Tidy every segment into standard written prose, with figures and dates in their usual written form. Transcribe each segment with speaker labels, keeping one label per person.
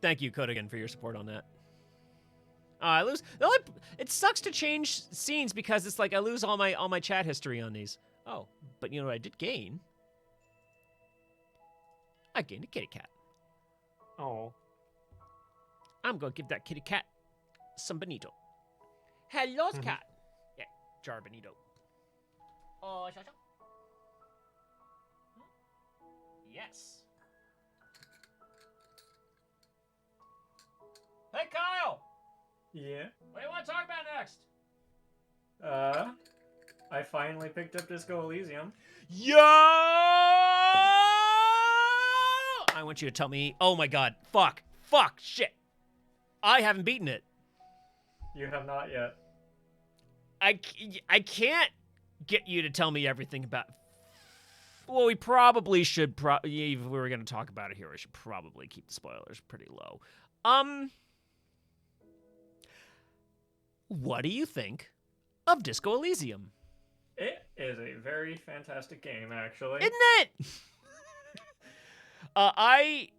Speaker 1: Thank you, Codigan, for your support on that. I lose. It sucks to change scenes because it's like I lose all my chat history on these. Oh, but you know what I did gain? I gained a kitty cat.
Speaker 2: Oh.
Speaker 1: I'm gonna give that kitty cat some bonito. Hello, cat. Yeah, jar bonito. Oh, yes. Hey, Kyle.
Speaker 3: Yeah.
Speaker 1: What do you want to talk about next?
Speaker 3: I finally picked up Disco Elysium.
Speaker 1: Yo! I want you to tell me. Oh my god. Fuck. Shit. I haven't beaten it.
Speaker 3: You have not yet.
Speaker 1: I can't get you to tell me everything about. Well, we probably should. If we were going to talk about it here, we should probably keep the spoilers pretty low. What do you think of Disco Elysium?
Speaker 3: It is a very fantastic game, actually.
Speaker 1: Isn't it? I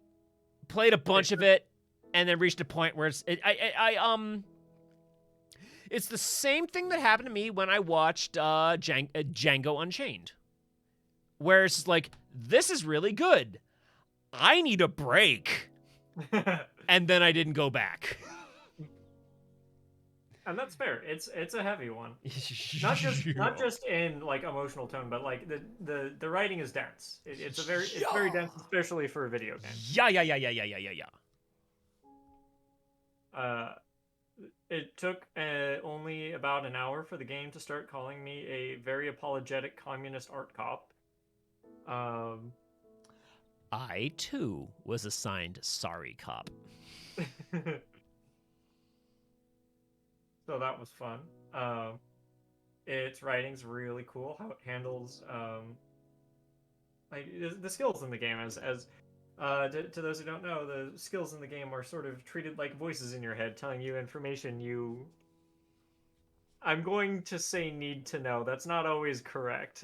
Speaker 1: played a bunch of it, and then reached a point where it's the same thing that happened to me when I watched Django Unchained, where it's like, this is really good. I need a break, and then I didn't go back.
Speaker 3: And that's fair. It's a heavy one. Not just in like emotional tone, but like the writing is dense. It's very dense, especially for a video game.
Speaker 1: Yeah.
Speaker 3: It took only about an hour for the game to start calling me a very apologetic communist art cop.
Speaker 1: I too was assigned sorry cop.
Speaker 3: So that was fun. Its writing's really cool. How it handles like the skills in the game. As to those who don't know, the skills in the game are sort of treated like voices in your head, telling you information you. I'm going to say need to know. That's not always correct.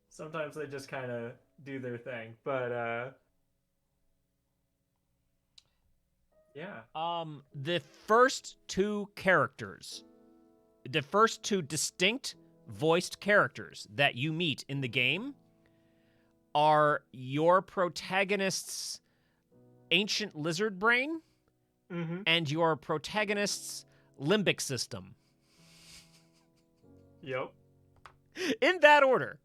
Speaker 3: Sometimes they just kind of do their thing, but yeah.
Speaker 1: The first two distinct voiced characters that you meet in the game are your protagonist's ancient lizard brain and your protagonist's limbic system.
Speaker 3: Yep.
Speaker 1: In that order.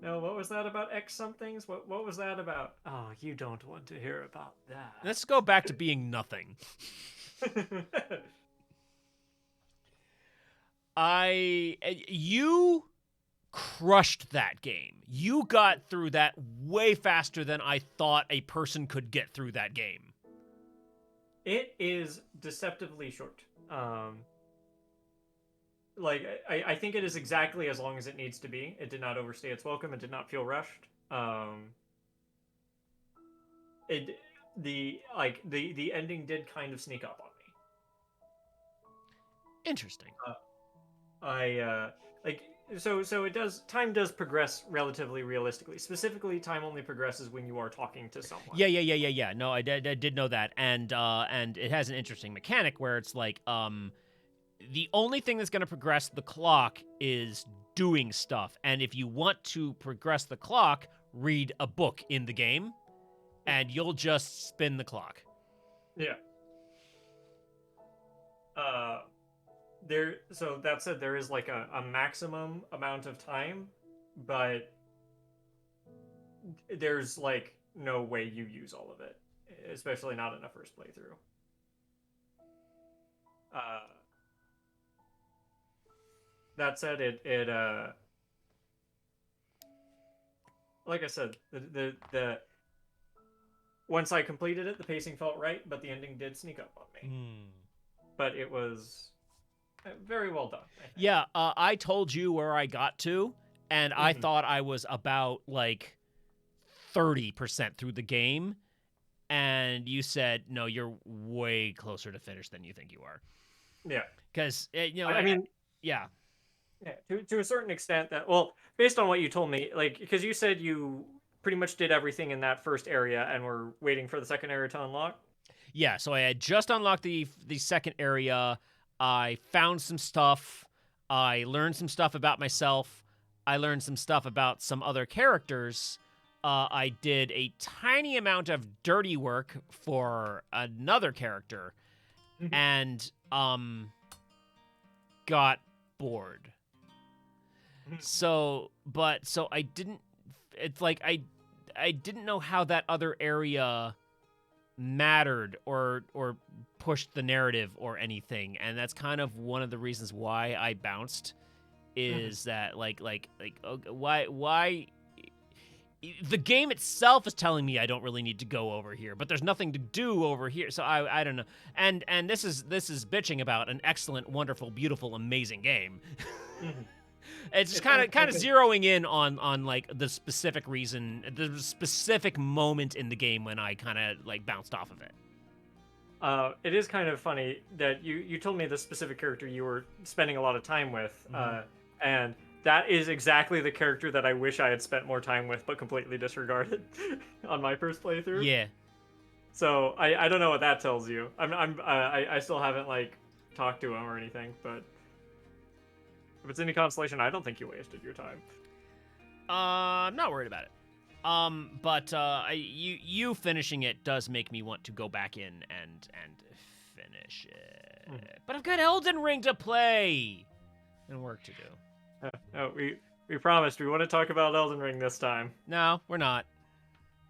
Speaker 3: No, what was that about X somethings? What was that about? Oh, you don't want to hear about that.
Speaker 1: Let's go back to being nothing. You crushed that game. You got through that way faster than I thought a person could get through that game.
Speaker 3: It is deceptively short. Like, I think it is exactly as long as it needs to be. It did not overstay its welcome. It did not feel rushed. The ending did kind of sneak up on me.
Speaker 1: Interesting.
Speaker 3: So it does. Time does progress relatively realistically. Specifically, time only progresses when you are talking to someone.
Speaker 1: Yeah. No, I did know that, and it has an interesting mechanic where it's like, the only thing that's going to progress the clock is doing stuff, and if you want to progress the clock, read a book in the game, and you'll just spin the clock.
Speaker 3: Yeah. So that said, there is like a maximum amount of time, but there's like no way you use all of it, especially not in a first playthrough. That said, it like I said, the once I completed it, the pacing felt right, but the ending did sneak up on me. But it was very well done.
Speaker 1: Yeah, I told you where I got to, and I thought I was about like 30% through the game, and you said, no, you're way closer to finish than you think you are.
Speaker 3: Yeah.
Speaker 1: Because,
Speaker 3: yeah, to a certain extent, that, well, based on what you told me, like, because you said you pretty much did everything in that first area and we're waiting for the second area to unlock?
Speaker 1: Yeah, so I had just unlocked the second area. I found some stuff. I learned some stuff about myself. I learned some stuff about some other characters. I did a tiny amount of dirty work for another character, and got bored. So I didn't. It's like I didn't know how that other area mattered or pushed the narrative or anything, and that's kind of one of the reasons why I bounced. Is that why the game itself is telling me I don't really need to go over here, but there's nothing to do over here, so I don't know. And this is bitching about an excellent, wonderful, beautiful, amazing game. It's just kind of zeroing in on like the specific reason, the specific moment in the game when I kind of like bounced off of it.
Speaker 3: It is kind of funny that you told me the specific character you were spending a lot of time with, and that is exactly the character that I wish I had spent more time with, but completely disregarded on my first playthrough.
Speaker 1: Yeah.
Speaker 3: So I don't know what that tells you. I still haven't like talked to him or anything, but if it's any consolation, I don't think you wasted your time.
Speaker 1: I'm not worried about it. But you finishing it does make me want to go back in and finish it. But I've got Elden Ring to play and work to do.
Speaker 3: Oh, we promised we want to talk about Elden Ring this time.
Speaker 1: No, we're not.